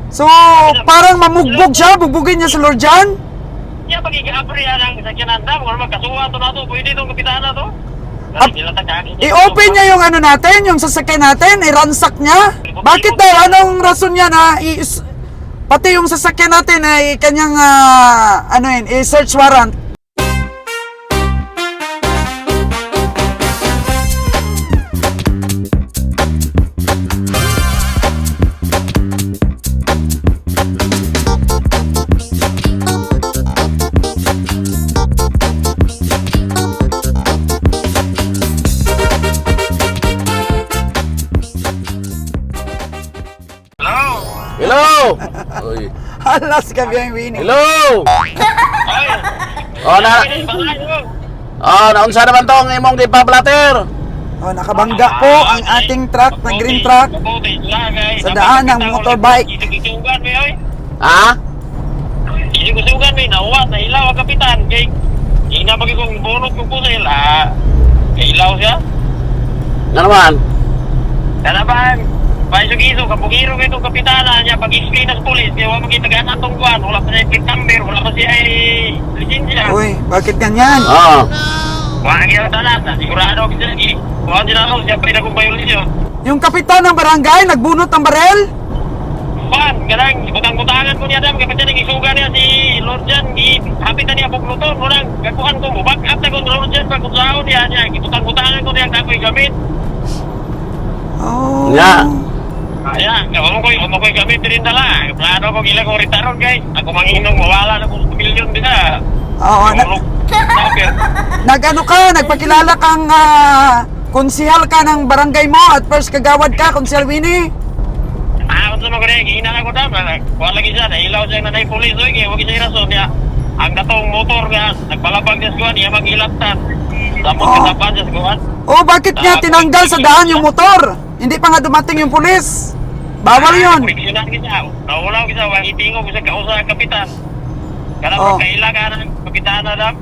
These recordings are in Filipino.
So, parang mamugbog siya, bugbugin niya si Lord John? Ya, pag-i-apri ang sakyanan dam, kung magkasuwa to na to, pwede itong kapitana to. I-open niya yung ano natin, yung sasakyan natin, i-ransack niya. Bakit daw? Anong rason niya na pati yung sasakyan natin ay kanyang i-search warrant? Hello! Uy. Halas ka biyang Winnie. Hello! Naunsa naman tong imong gipa-blatter? Oh, nakabangga po ang ating truck na green truck sa daan ng motorbike. Ha? Hindi ko sugan may nawat na ilaw ang kapitan kay inabagi kong bunot kong pusil kay ilaw siya. Nga naman? Kana ba paisog-iso kapugiro kay itong kapitana niya pag-explain ng polis kaya wala magkitagaan atong buwan wala pa siya number wala pa siya lisensya. Uy, bakit ganyan? Oo. Wala kaya tanan sigurado ako siya lagi wala din ako siya pa rin akong violasyon. Yung kapitan ng barangay nagbunot ng barel? Pan, ganang butang-butangan ko niya dam kaya pa siya nag-isuga niya si Lord John hapit na niya bukluton murang kakuhan ko back up na ko Lord John pag kusahon niya butang-butangan ko niya kakoy gamit. Oh. Yeah. Ayan, mo ko'y gamit din dala. Plano ko gila ko ritaron kay ako manginong mawala na kung milyon din na. Oo, nag-ano ka, nagpakilala kang konsihal ka ng barangay mo at first kagawad ka, konsihal Winnie. Kung saan ko rin, hinala ko dapat. Kuha lagi siya, nahilaw siya na polis. Kaya huwag siya rason niya. Ang datong motor nga, nagpalabag siya sa kuhan, niya mag-ilaptan. Tapos katapan siya sa kuhan. Oh, bakit niya tinanggal sa daan yung motor? Hindi pa nga dumating yung pulis. Bawal yun. Koneksyonan kita. Nawala ko kita, wag itingo ko sa kausa ng kapitan. Kaya Oh. kailangan ng kapitan na dam.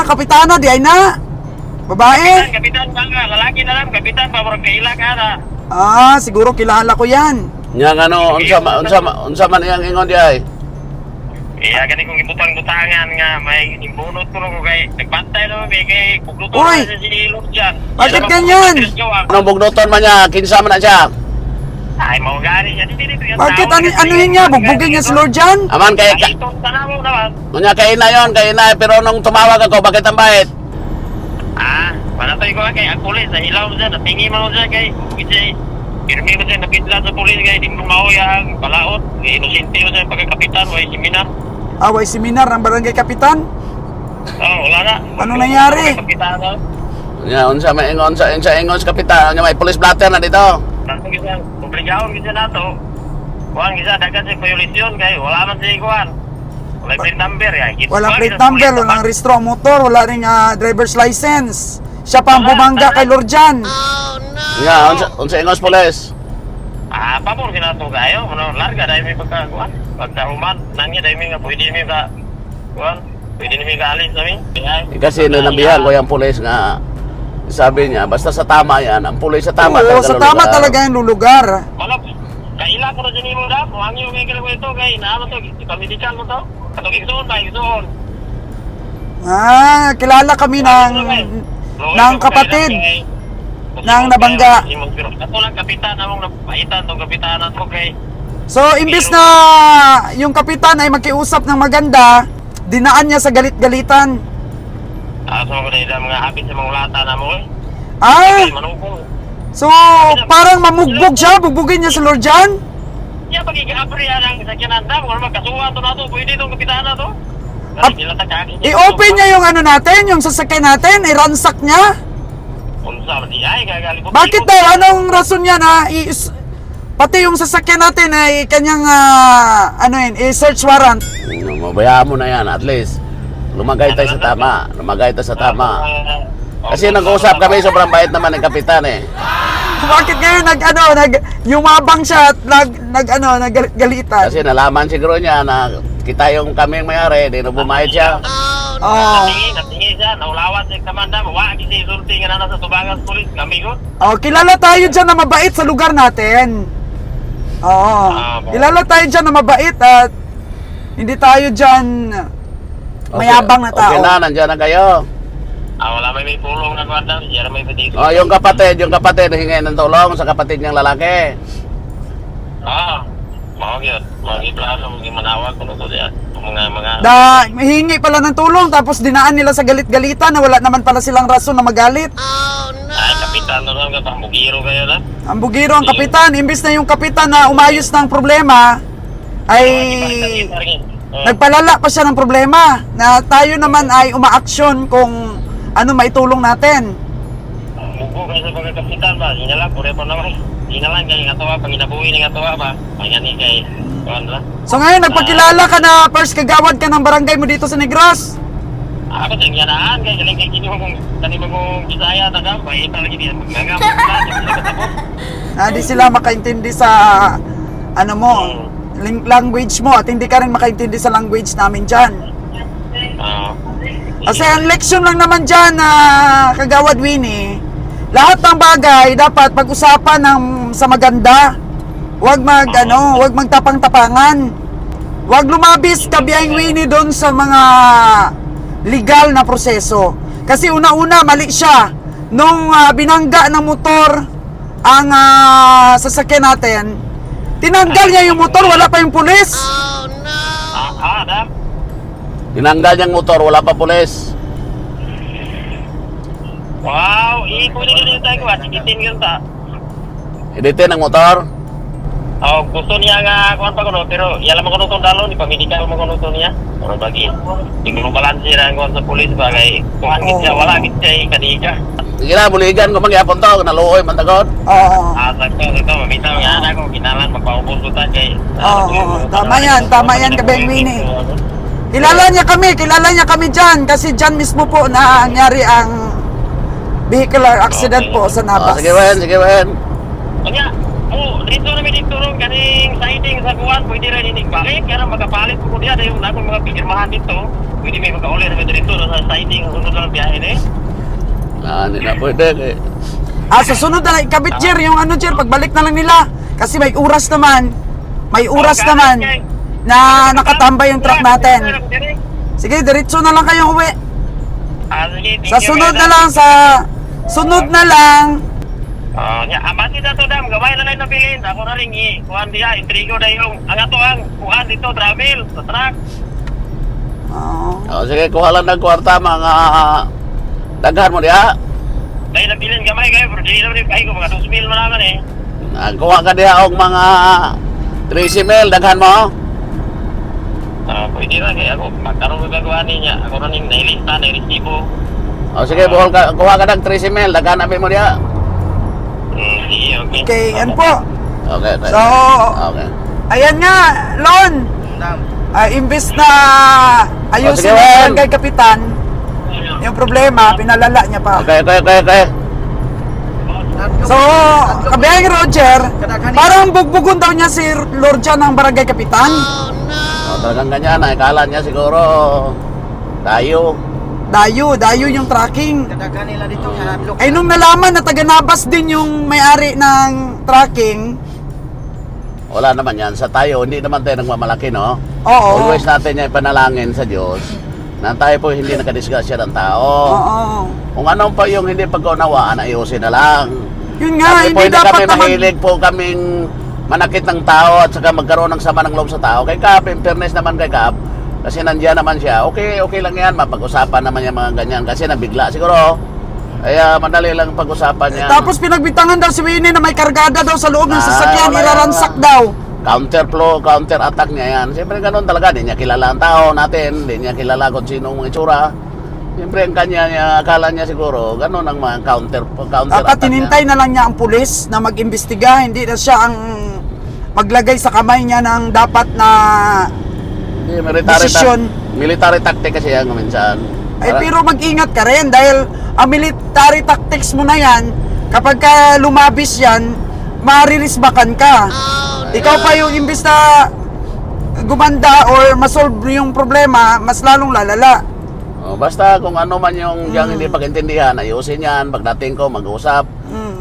Kapitana, di ay na. Babae? Kapitan ba nga, lalaki na lang, kapitan pa, parang kailangan na. Siguro kilala ko yan. Yang ano, unsa man iyang ingon di ay? Gani kong ibutang-butangan nga, may imbunot ko nung kay, nagbantay naman kay kukluto Uy! na si Lord John. Bakit ganyan? Anong bugnuton man niya? Kinsa man na siya? Ay, mau gani niya. Bakit anuhin niya? Bugbugin niya si Lord John? Aman kay Ito, tanaw naman. Kunya kay ina pero nung tumawag ako bakit ang bait? Panatay ko kay ang pulis, nahilaw siya, natingi mo siya kay, irmi ko siya, napitla sa pulis kay, di mo mauya ang palaot. Inosente ko siya yung pagkakapitan, way seminar. Way seminar ng barangay kapitan? Wala na. Anong nangyari? Kapitan na. Nya unsa may ingon sa kapitan, nya may police blatter na dito. Nato kita, obligawon kita nato. Kuhan kita, dagat siya violasyon kay, wala man siya kuhan. Walang plate number ya. Walang plate number, walang rehistro ang motor, wala rin driver's license. Siya pa ang bumangga kay Lord John. Nya unsa ingos police? Pabor kinato kayo, larga dahil may pagkakuhan. Pagkahuman, nangya dahil may nga pwede may ka, kuhan, pwede may kaalis namin. Kasi nanabihan ko yung police nga sabi niya, basta sa tama yan, ang police sa tama Oo, sa tama talaga yung lulugar. Wala, kaila ko na dyan mo da, kung ang yung may ko ito, kay naano to, pamedical mo to, katong igsoon ba, igsoon. Kilala kami ng kapatid ng nabangga. Ako lang kapitan, among napaitan tong kapitanan ko kay. So, imbis na yung kapitan ay makiusap ng maganda, dinaan niya sa galit-galitan. So ko na mga habit sa mga lata na mo eh. Manukong. So, parang mamugbog siya, bugbugin niya si Lord John? Yeah, pag-i-apri ang sakyanan dam, kung magkasuwa to na to, pwede itong kapitana to. I-open niya yung ano natin, yung sasakyan natin, i-ransack niya. Bakit daw? Anong rason niya na pati yung sasakyan natin ay kanyang i-search warrant? Mabayaan mo na yan, at least. Lumagay tayo sa tama. Kasi nag-usap kami, sobrang bait naman ng kapitan eh. Bakit ngayon yumabang siya at naggalitan? Kasi nalaman siguro niya na kita yung kami yung mayari, di na bumayad siya. Natingin siya, naulawat siya kamanda, wag kasi isulti nga na sa tubangan pulis, kami ko. Kilala tayo dyan na mabait sa lugar natin. Oo. Kilala tayo dyan na mabait at hindi tayo dyan mayabang na tao. Okay na, nandiyan na kayo. Wala may tulong na kwarta. Siyara may pati. Yung kapatid, hingi ng tulong sa kapatid niyang lalaki. Mga yun. Mga plaza, mga manawag, kung ito diyan. Mga... Hingi pala ng tulong tapos dinaan nila sa galit-galitan na wala naman pala silang rason na magalit. Ay, kapitan na lang ka, pambugiro kayo na. Ang bugiro ang kapitan, imbis na yung kapitan na umayos ng problema, ay nagpalala pa siya ng problema na tayo naman ay umaaksyon kung ano maitulong natin. Bugo kayo sa pagkakapitan ba? Inalang, pure pa naman. Inalang kayo nga tawa, pag inabuhi nga tawa ba? Ay nga ni kay... So ngayon, nagpakilala ka na first kagawad ka ng barangay mo dito sa Negros. Ako sa yanaan, kaya galing kay kini kong tanim kong Bisaya taga, bay talaga di magngangam. Di sila makaintindi sa ano mo, language mo at hindi ka rin makaintindi sa language namin dyan. Kasi ang leksyon lang naman dyan na kagawad Winnie, lahat ng bagay dapat pag-usapan sa maganda. Huwag magtapang-tapangan. Huwag lumabis kabiyang Winnie doon sa mga legal na proseso. Kasi una-una mali siya nung binangga ng motor ang sasakyan natin. Tinanggal niya yung motor, wala pa yung pulis. Tinanggal niyang motor, wala pa pulis. Wow, pwede ka rin tayo ba? Sikitin yun ta. Editin ang motor. Gusto niya nga kuhan pa kuno, pero yalam ko nung dalon, ipamedikal mo kuno niya. Ano bagi? Tinguro balanse ra kuhan sa pulis bagay. Kuhan siya, wala gid siya kadika. Sige na, buligan ko magyapon to, naluoy man tagod. Oo. Sakto, mamitaw nga na ko, kinalan magpaubos ko ta kay. Oo, tama yan kabiyang Winnie. Kilala niya kami dyan kasi dyan mismo po nangyari ang vehicular accident po sa Nabas. Sige Wen. Kanya, dito na may dito ron, kaning siding sa kuwan, pwede rin hindi. Bakit? Kaya magkapalit ko diyan, yung akong mga pigirmahan dito, pwede may magkauli na dito sa siding, sunod na biyahe na Hindi na pwede. Sa sunod na lang, ikabit Jer, yung pagbalik na lang nila. Kasi may oras naman na nakatambay yung truck natin. Sige, diretso na lang kayong uwi. Sa sunod na lang. Amati na to dam, gaway na lang na bilin. Ako na rin kuhan diya, intrigo na yung, ang ato ang kuhan dito, travel, sa truck. Sige, kuha lang ng kwarta, mga daghan mo diya. Dahil nabilin gamay kayo, pero di naman yung kayo, mga 2,000 mo naman Kuha ka diya og mga 13 mil, daghan mo. Pwede na kaya ako, magkaroon ko gagawa niya. Ako na rin nailista, nairesibo. Sige, kuha ka ng 13 mil, daghan namin mo diya. Okay, yan po. Okay. So, ayan nga, Lon. Imbis na ayusin sige, ng barangay kapitan, yung problema, pinalala niya pa. Okay. So, kabiyang Roger, parang bugbugon daw niya si Lorjan ng barangay kapitan. Talagang ganyan, akala niya siguro Dayo yung tracking. Ay nung nalaman na taga Nabas din yung may-ari ng tracking. wala naman yan. Sa tayo, hindi naman tayo nagmamalaki, no? Oo. Always natin yung ipanalangin sa Diyos na tayo po hindi nakadisgrasya ng tao. Oo. Kung anong pa yung hindi pagkaunawaan, ayusin na lang. Yun nga, Kasi po hindi hindi dapat kami naman. mahilig po kaming manakit ng tao at saka magkaroon ng sama ng loob sa tao. Kay Kap, in fairness naman kay Kap, kasi nandiyan naman siya, okay lang yan, mapag-usapan naman yung mga ganyan. Kasi nabigla siguro, kaya madali lang pag-usapan niya. Tapos pinagbitangan daw si Winnie na may kargada daw sa loob ng sasakyan, iraransak daw. Counter attack niya yan. Siyempre ganun talaga, di niya kilala ang tao natin, di niya kilala kung sino mga itsura. Siyempre ang kanya niya, akala niya siguro, ganun ang mga counter Dapat attack tinintay niya. na lang niya ang pulis na mag-imbestiga, hindi na siya ang maglagay sa kamay niya ng dapat na Hindi, desisyon. military tactic kasi yan minsan. Ay pero mag-ingat ka rin dahil ang military tactics mo na yan, kapag ka lumabis yan, maririsbakan ka. Ikaw pa yung imbis na gumanda or masolve yung problema, mas lalong lalala. Basta kung ano man yung diyang hindi pag-intindihan, ayusin yan. Pagdating ko, mag-usap.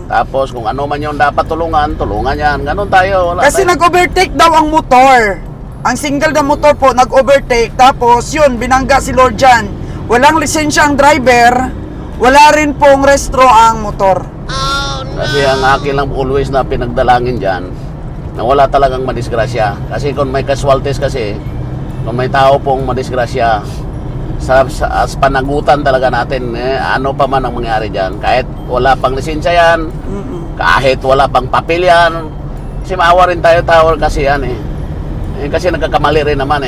Tapos kung ano man yung dapat tulungan yan. Ganun tayo. Wala Kasi tayo. nag-overtake daw ang motor. Ang single na motor po, nag-overtake. Tapos yun, binangga si Lord Jan. Walang lisensya ang driver. Wala rin pong restro ang motor. Kasi ang akin lang always na pinagdalangin dyan, na wala talagang madisgrasya. Kasi kung may casualties kasi, kung may tao pong madisgrasya, sa panagutan talaga natin, ano pa man ang mangyari dyan, kahit wala pang lisensya yan, kahit wala pang papel yan, kasi maawa rin tayo tao kasi yan kasi nagkakamali rin naman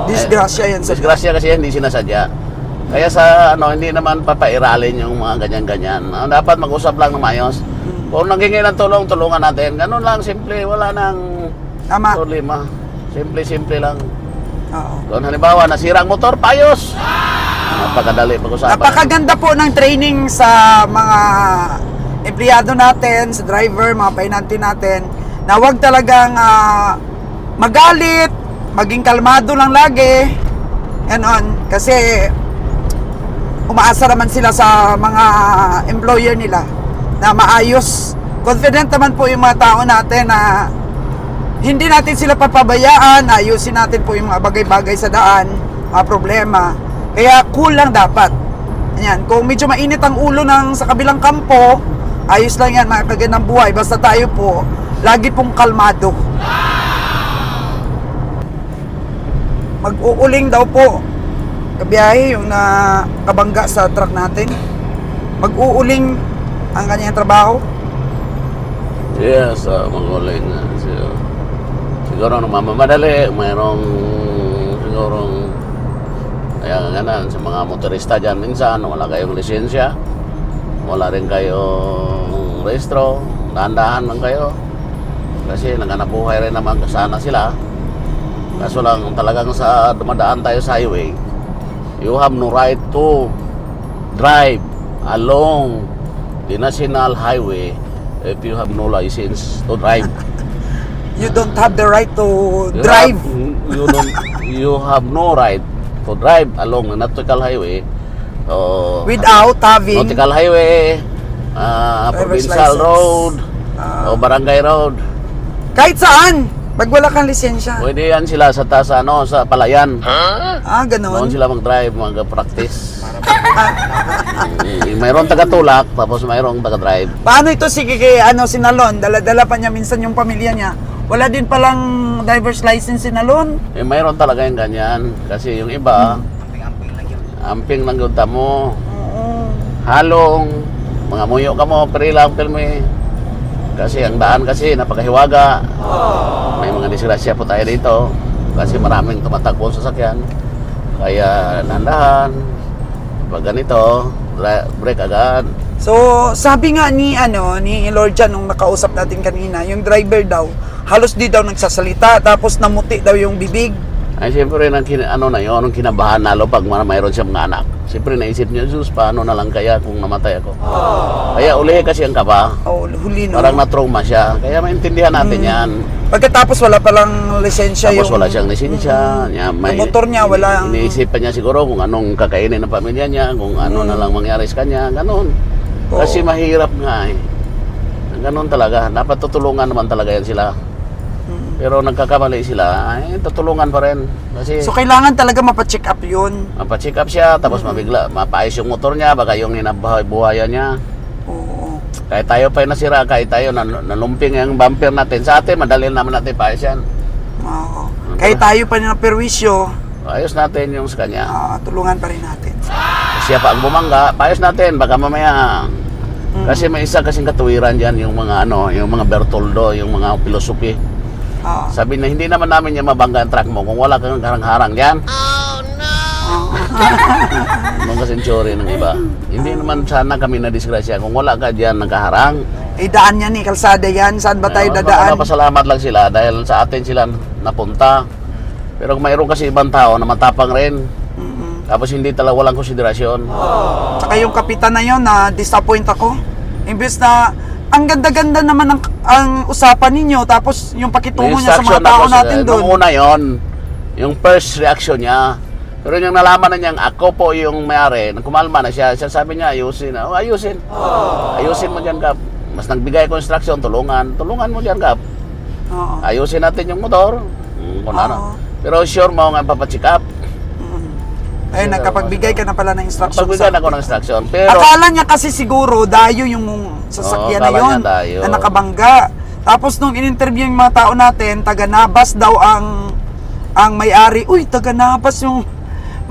Disgrasya yan sa disgrasya kasi hindi sinasadya. Kaya sa hindi naman papairalin yung mga ganyan-ganyan. Dapat mag-usap lang ng maayos. Kung nanghingi ng tulong, tulungan natin. Ganun lang, simple, wala nang Tama. problema. Simple lang. Oo. Kung halimbawa, nasira ang motor, payos! Napakadali pag-usapan. Napakaganda po ng training sa mga empleyado natin, sa driver, mga painante natin, na huwag talagang magalit, maging kalmado lang lagi. Ganon. Kasi umaasa naman sila sa mga employer nila na maayos. Confident naman po yung mga tao natin na hindi natin sila papabayaan, ayusin natin po yung mga bagay-bagay sa daan, mga problema. Kaya cool lang dapat. Ayan, kung medyo mainit ang ulo sa kabilang kampo, ayos lang yan, mga kagandang buhay. Basta tayo po, lagi pong kalmado. Mag-uuling daw po. Kabiyahe yung nakabangga sa truck natin. Mag-uuling ang kanyang trabaho. Yes, mag-uling. Siguro mamamadali, mayroong sigurong kaya nga sa mga motorista dyan minsan wala kayong lisensya, wala rin kayong rehistro, dahan-dahan lang kayo kasi naghanap buhay rin naman sana sila. Kaso lang talagang sa dumadaan tayo sa highway, you have no right to drive along the national highway if you have no license to drive. You don't have the right to You drive. You have no right to drive along the nautical highway. Without having Nautical highway, Driver's provincial license. road, o barangay road. kahit saan, pag wala kang lisensya. Pwede yan sila sa sa palayan. Ganon. Doon sila mag-drive, mag-practice. Mayroong taga-tulak, tapos mayroong taga-drive. Paano ito Sinalon? Dala-dala pa niya minsan yung pamilya niya. Wala din palang driver's license Sinalon. Mayroon talaga yung ganyan. Kasi yung iba, amping lang yun mo. Oo. Halong, mga muyo ka mo, pero lang filme. Kasi ang daan kasi napakahiwaga. May mga disgrasya po tayo dito. Kasi maraming tumatakbo sa sasakyan. Kaya nandahan. Pag ganito, break agad. So, sabi nga ni Lord Jan nung nakausap natin kanina, yung driver daw, halos di daw nagsasalita, tapos namuti daw yung bibig. Ay, siyempre, nung kinabahan nalo pag mayroon siyang mga anak. Siyempre, naisip niya, Jesus, paano na lang kaya kung namatay ako? Kaya uli kasi ang kaba. Huli no. Parang na-trauma siya. Kaya maintindihan natin yan. Pagkatapos wala palang lisensya Tapos wala siyang lisensya. Yung motor niya, wala. Iniisip pa niya siguro kung anong kakainin ng pamilya niya, kung ano na lang mangyari sa kanya, ganun. Oo. Kasi mahirap nga Ganun talaga. Dapat tutulungan naman talaga yan sila. Pero nagkakamali sila, tutulungan pa rin. Kasi So, kailangan talaga mapacheck up yun. mapacheck up siya, tapos mabigla, mapaayos yung motor niya, baka yung buhayan niya. Oo. Kahit tayo pa yung nasira, kahit tayo nalumping yung bumper natin, sa atin, madali naman natin paayos yan. Oo. Kahit tayo pa na perwisyo, Ayos natin yung sa kanya. tulungan pa rin natin. Siya pa ang bumangga, paayos natin, baka mamaya. Kasi may isa kasing katuwiran dyan, yung mga yung mga Bertoldo, yung mga filosofi. Sabi na hindi naman namin niya mabangga ang truck mo kung wala kang harang-harang dyan. Oh no! Mga century ng iba. Hindi naman sana kami na-disgrasya kung wala ka dyan nakaharang. Daan yan kalsada yan. Saan ba tayo dadaan? Pasalamat lang sila dahil sa atin sila napunta. Pero kung mayroon kasi ibang tao na matapang rin, tapos hindi talaga walang konsiderasyon. Tsaka yung kapitan na yun, na-disappoint ako. Imbes na, ang ganda-ganda naman ang usapan ninyo, tapos yung pakitungo niya sa mga tao natin doon. Nung una yon, yung first reaction niya, Pero yung nalaman na niyang ako po yung may-ari, nang kumalma na siya, sabi niya, ayusin. Oh, ayusin. Ayusin mo dyan, Kap. Mas nagbigay ko instruction, tulungan mo dyan, Kap. Oo. Ayusin natin yung motor. Kung Oo. ano. Pero sure mo nga papacheck up. Ay, nakapagbigay ka na pala ng instruction. Pagbigay na ako ng instruction. Pero, Akala niya kasi siguro dayo yung sasakyan na Oo, akala yun niya dayo. na nakabangga. Tapos nung in-interview yung mga tao natin, taga Nabas daw ang may-ari. Uy, taga Nabas yung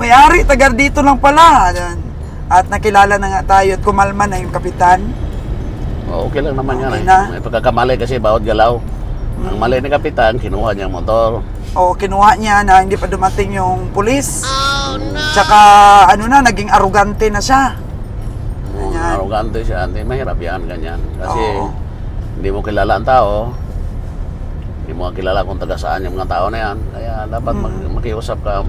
may-ari, taga dito lang pala. At nakilala na nga tayo at kumalma na yung kapitan. okay lang naman Okay yan. na. May pagkakamali kasi bawat galaw. Ang mali ni kapitan, kinuha niya ang motor. O kinuha niya na hindi pa dumating yung pulis. Tsaka ano na, naging arugante na siya. Ganyan. Arrogante siya. Hindi, mahirap yan, ganyan. Kasi Oo. hindi mo kilala ang tao. Hindi mo kilala kung taga saan yung mga tao na yan. Kaya dapat makiusap ka,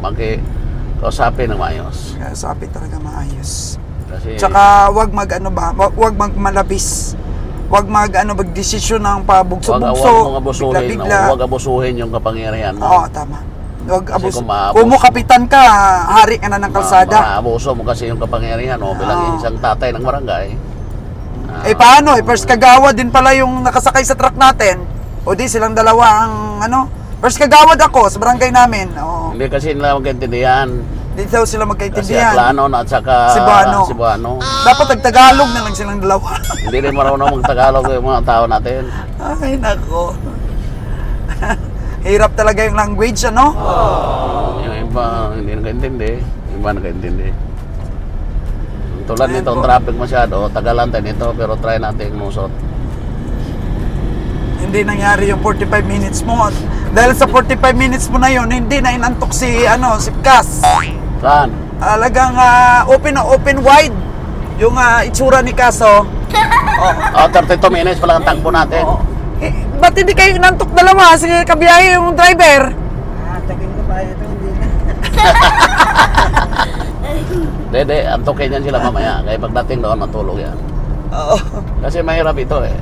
kausapin ng maayos. Kaya sabi talaga maayos. Kasi Tsaka wag magmalabis. Wag magdesisyon ng wag pabugso-bugso. mong abusuhin. Bigla-bigla. Wag abusuhin yung kapangyarihan mo. Oo, tama. Wag Kasi abus. kung maabuso- Kung mo kapitan ka, hari ka na ng kalsada. Maabuso mo kasi yung kapangyarihan mo bilang isang tatay ng barangay. Eh paano? First kagawad din pala yung nakasakay sa truck natin. O di silang dalawa ang First kagawad ako sa barangay namin. Oo. Hindi kasi nila magkaintindihan. Di daw sila Kasi magkaintindihan. Aklanon at saka Cebuano. Dapat nagtagalog na lang silang dalawa. Hindi rin marunong mag-Tagalog yung mga tao natin. Ay, nako. Hirap talaga yung language, ano? Yung iba hindi nakaintindi. Yung iba nakaintindi. Tulad Ayan nito, po. ang traffic masyado, tagalan tayo nito, pero try natin musot. Hindi nangyari yung 45 minutes mo. Dahil sa 45 minutes mo na yun, hindi na inantok si Kas. Saan? Talagang open wide yung itsura ni Kas, oh. Oh. 32 minutes pala ang takbo natin. Eh, ba't hindi kayo inantok dalawa? Sige, kabiyahe yung driver. Tagin ko pa ito, hindi na. Dede, antokin yan sila mamaya. Kaya pagdating doon, matulog yan. Oo. Kasi mahirap ito eh.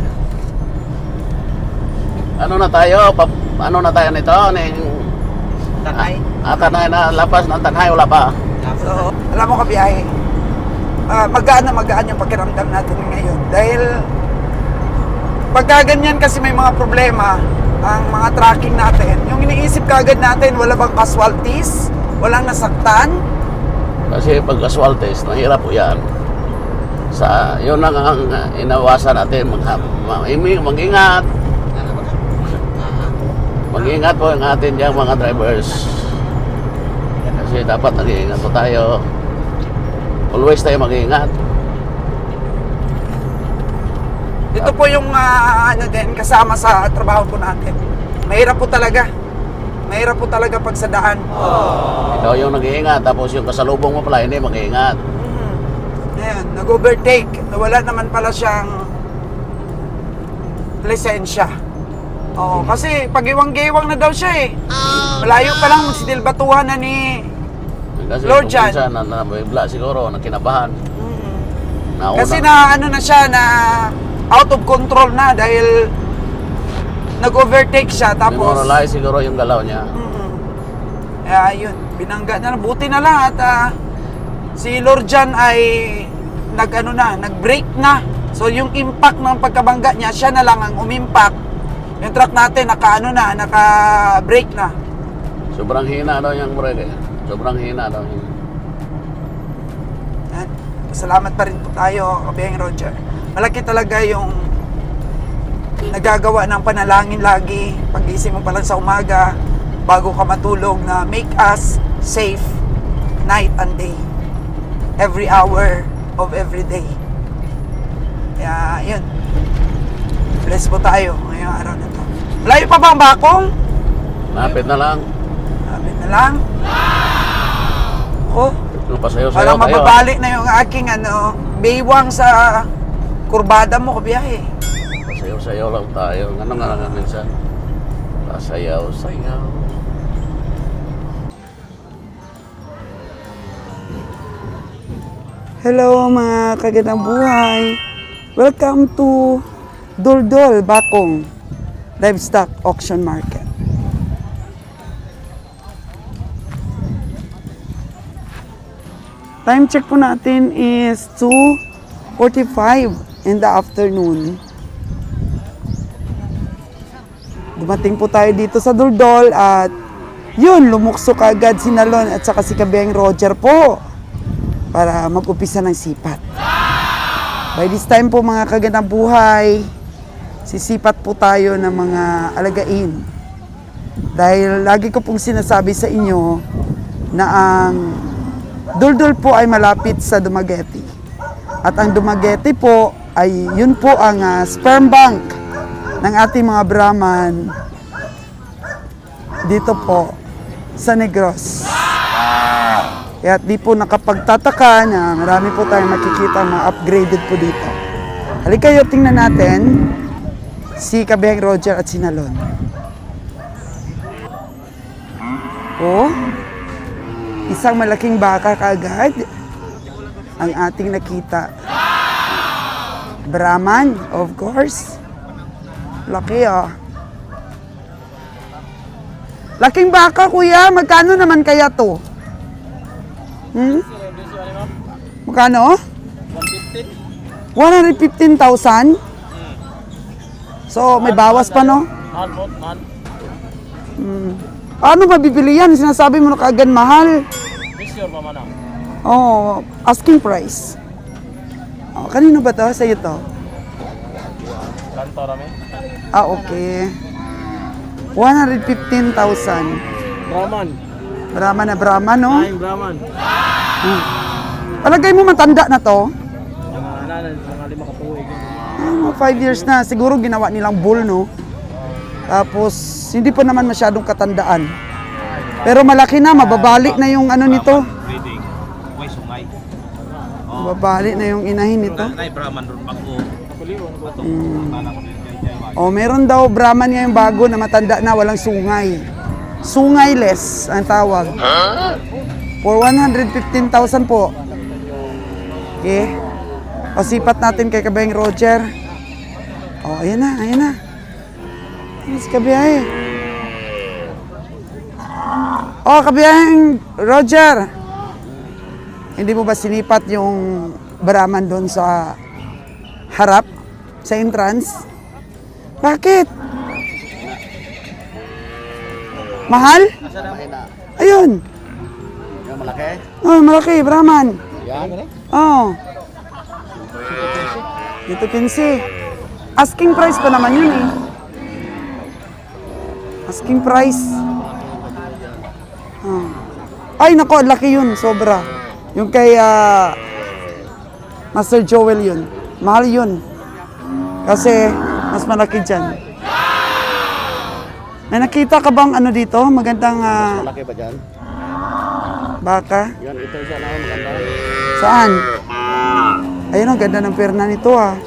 Ano na tayo? Ano na tayo nito? Tanay. Tanay na, lapas ng tanay, wala pa. So, alam mo kabiyahe, magaan yung pakiramdam natin ngayon. Dahil pagka ganyan kasi may mga problema ang mga tracking natin, yung iniisip kagad natin, wala bang casualties, walang nasaktan. Kasi pag aswaltes, mahirap po yan. Yun lang ang inawasan natin, mag-ingat. Mag-ingat po yung atin diyang mga drivers. Kasi dapat nag-iingat po tayo. Always tayo mag-iingat. Ito po yung din kasama sa trabaho po natin. Mahirap po talaga. Mahirap po talaga pag sa daan. Ikaw yung nag-iingat, tapos yung kasalubong mo pala hindi mag-iingat. Ayan, nag-overtake. Wala naman pala siyang lisensya. Oo, kasi pag-iwang-giwang na daw siya eh. Malayo pa lang magsidilbatuhan na ni Kasi Lord kung Jan. minsan, nabibla siguro, nakinabahan. Nauna. Kasi na siya na out of control na dahil nag-overtake siya tapos Demoralize siguro yung galaw niya. kaya yun, binangga na lang. Buti na lang at si Lord Jan ay nag-brake na. So yung impact ng pagkabangga niya, siya na lang ang umimpact. Yung truck natin naka-brake na. Sobrang hina daw yung brake. Sobrang hina daw. At salamat pa rin po tayo, Kabiyang Roger. Malaki talaga yung nagagawa ng panalangin lagi. Pag-isip mo pa lang sa umaga, bago ka matulog na make us safe night and day. Every hour of every day. Kaya yun. Bless po tayo ngayong araw na to. Malayo pa ba ang bakong? Napit na lang. Sabi na lang. Oh, Pasayaw-sayaw parang tayo. mababali na yung aking baywang sa kurbada mo, kabiyahe. Pasayaw-sayaw lang tayo. Ano nga lang minsan? Pasayaw-sayaw. Hello mga kagandang buhay. Welcome to Doldol Bakong Livestock Auction Market. Time check po natin is 2:45 in the afternoon. Dumating po tayo dito sa Duldol at yun, lumukso kaagad si Nalon at saka si Kabeng Roger po para mag-upisa ng sipat. By this time po mga kagandang buhay, sisipat po tayo ng mga alagain. Dahil lagi ko pong sinasabi sa inyo na ang Duldol po ay malapit sa Dumaguete. At ang Dumaguete po ay yun po ang sperm bank ng ating mga Brahman dito po sa Negros. Kaya di po nakapagtataka na marami po tayong makikita mga upgraded po dito. Halika kayo, tingnan natin si Kabeng Roger at si Nalon. Oh, isang malaking baka kaagad ang ating nakita. Brahman, of course. Laki ah. Laking baka, kuya. Magkano naman kaya to? Magkano? 115,000? So, may bawas pa, no? Ano mabibili yan? Sinasabi mo na kaagad mahal. Oh, asking price. Oh, kanino ba to? Sa'yo to? Ah, okay. 115,000. Brahman. Brahman na Brahman, no? Ay, Brahman. Palagay mo matanda na to? Mga 5 katuig. 5 years na. Siguro ginawa nilang bull, no? Tapos, hindi pa naman masyadong katandaan. Pero malaki na, mababalik na yung ano nito. Mababalik na yung inahin nito. Oh, meron daw Brahman ngayong bago na matanda na, walang sungay. Sungayless ang tawag. For 115,000 po. Okay. O, sipat natin kay Kabeng Roger. Oh, ayan na, ayan na. Yes, kabiyahe. Oh, kabiyaheng Roger. Hindi mo ba sinipat yung Brahman doon sa harap? Sa entrance? Bakit? Mahal? Ayun. Yung malaki? Oh, malaki, Brahman. Yan. Oh. Dito 15. Asking price pa naman yun eh. Asking price. Oh. Ay, nako, laki yun, sobra. Yung kay Master Joel yun. Mahal yun. Kasi, mas malaki dyan. May nakita ka bang ano dito? Magandang Malaki ba dyan? baka? Yan, ito isa na maganda. Saan? Ayun, ang ganda ng perna nito ah.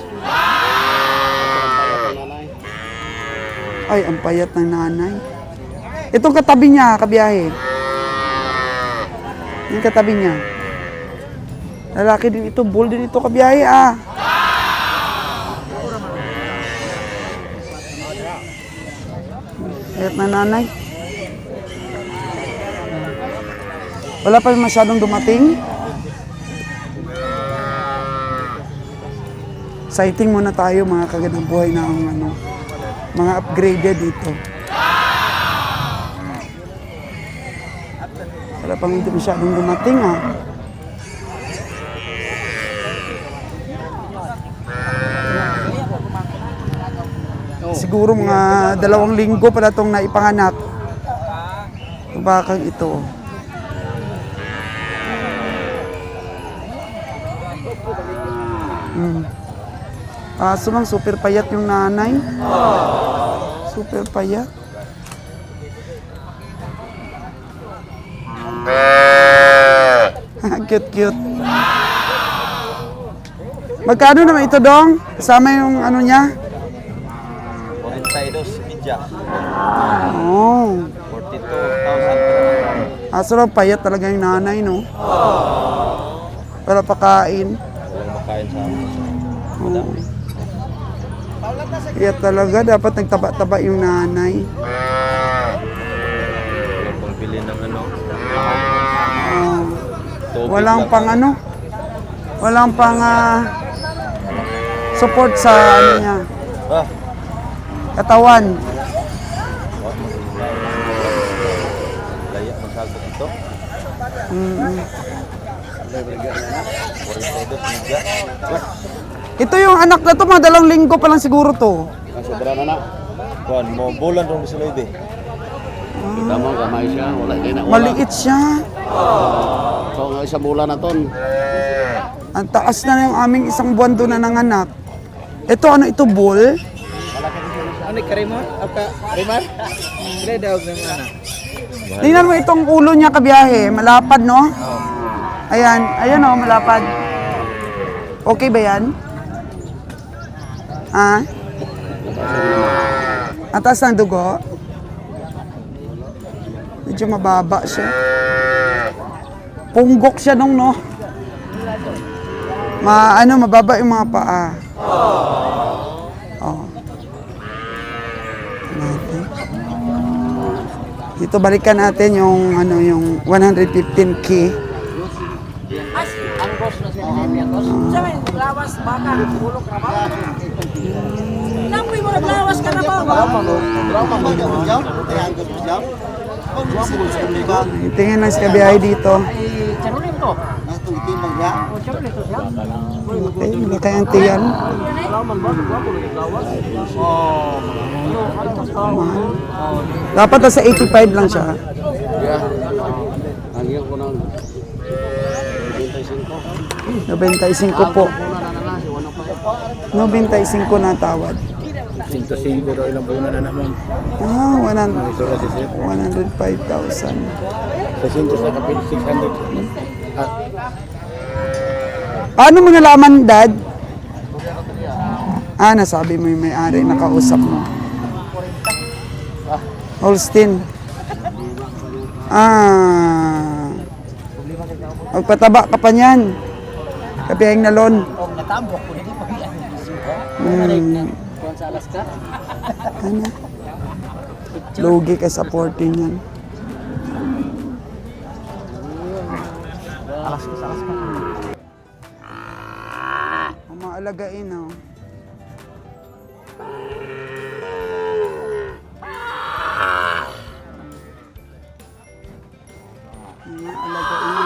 Ay, ang payat ng nanay. Itong katabi niya, kabiyahe. Yung katabi niya. Lalaki din ito, bull din ito, kabiyahe ah. Payat na nanay. Wala pa masyadong dumating. Sighting muna tayo mga kagandang buhay na ang ano, mga upgraded dito. Wala pang hindi masyadong dumating ah. Siguro mga 2 linggo pala itong naipanganak. Ito bakang ito. Kaso lang, super payat yung nanay. Super payat. Cute. Magkano naman ito, Dong? Kasama yung ano niya? 42 media. Oh. 42,000. Kaso lang, payat talaga yung nanay, no? Wala pa kain. Walang makain sa amin. Oh. Kaya talaga, dapat nagtaba-taba yung nanay. Walang pang bili ng ano. Oh. Walang pang ano? Walang pang support sa ano niya. Ah, Katawan. laya magsagot ito. Ito yung anak na to, mga 2 linggo pa lang siguro to. Ang sobra na na. Kuan mo bulan ron sa lady. Tama, gamay siya. Wala din na. Wala. Maliit siya. So, ang isang bulan na ton. Ang taas na yung aming 1 buwan doon na nanganak. Ito ano ito, bull? Ano karimot? Apa karimar? Ile daog ng ana. Tingnan mo itong ulo niya kabiyahe. Malapad, no? Ayan. Ayan, oh, malapad. Okay ba yan? Ah? Atas ng dugo? Medyo mababa siya. Punggok siya nung, no? Mababa yung mga paa. Oh. Natin. Dito balikan natin yung yung 115K. Lawas baka bulok na ba? Namoy mo naglawas ka na ba? Tingnan lang si kabiyahe dito. Chanulim to. Okay, malaki ang tiyan. Dapat nasa 85 lang siya. Yeah. Hanggang ko ng 95 po. 95 na tawad. 105 daw ilang bulan na naman. 105,000. Sa sintos na kapil 600. Paano mo nalaman, Dad? Nasabi mo yung may-ari, nakausap mo. Holstein. Magpataba ka pa niyan. Kapihang nalon. Natambok ko hindi pa Hmm. kuan sa Alaska. Ano? Lugi ka sa 14 yan. Alaska. Ang mga alagain, oh. Mga alagain.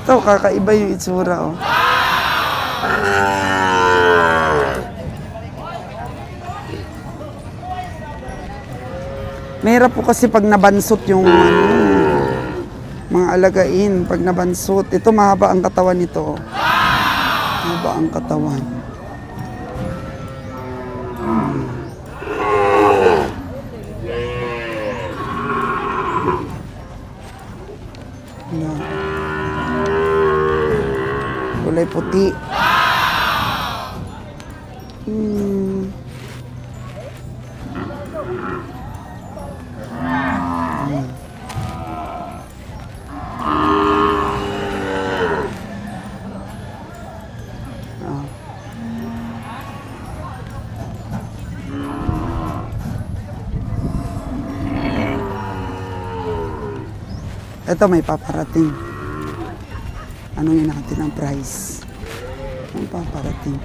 Ito, kakaiba yung itsura, oh. Mahirap po kasi pag nabansot yung mga alagain, pag nabansot. Ito mahaba ang katawan nito. Mahaba ang katawan. Yan. Kulay puti. Ito may paparating. Anong natin ang price? Ang paparating.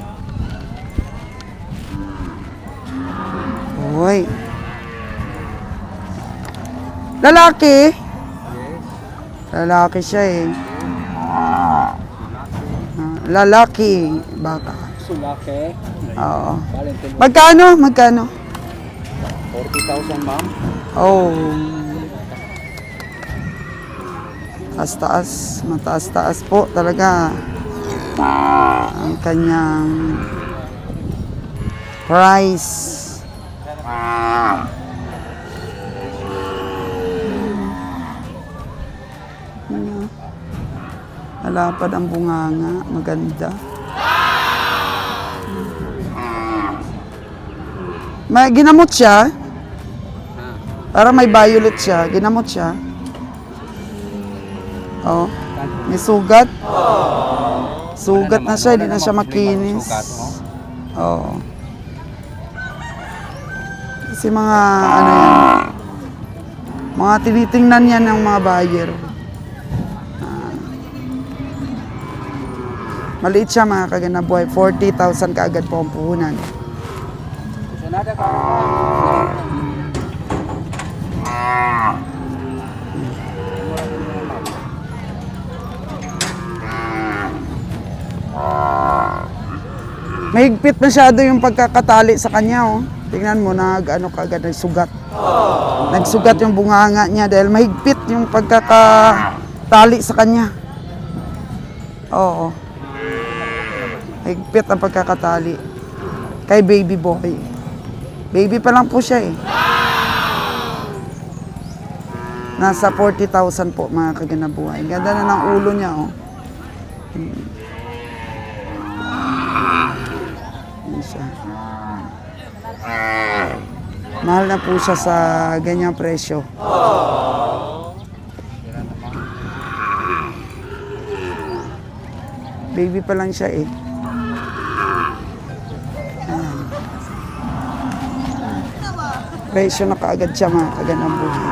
Hoy. Lalaki. Lalaki siya eh. Lalaki. Baka. Sulake. Oo. Valentine. Magkano? 40,000 ma'am. Oh. Taas-taas. Mataas-taas po talaga. Ang kanyang price. Malapad ang bunganga. Maganda. May ginamot siya. Para may violet siya. Ginamot siya. Oh. May sugat. Sugat na siya. Hindi na siya makinis. Oo. Kasi mga ano yan. Mga tinitingnan yan ng mga buyer. Maliit siya mga kaganabuhay. 40,000 kaagad po ang puhunan. Mahigpit masyado yung pagkakatali sa kanya, oh. Tingnan mo, ano kagad, nagsugat. Nagsugat yung bunganga niya dahil mahigpit yung pagkakatali sa kanya. Oo. Higpit ang pagkakatali kay baby boy. Baby pa lang po siya eh. Nasa 40,000 po mga kaganabuhay. Ganda na ng ulo niya oh. Yan siya. Mahal na po siya sa ganyang presyo. Baby pa lang siya eh. Presyo na kaagad siya mga kaganabuhay.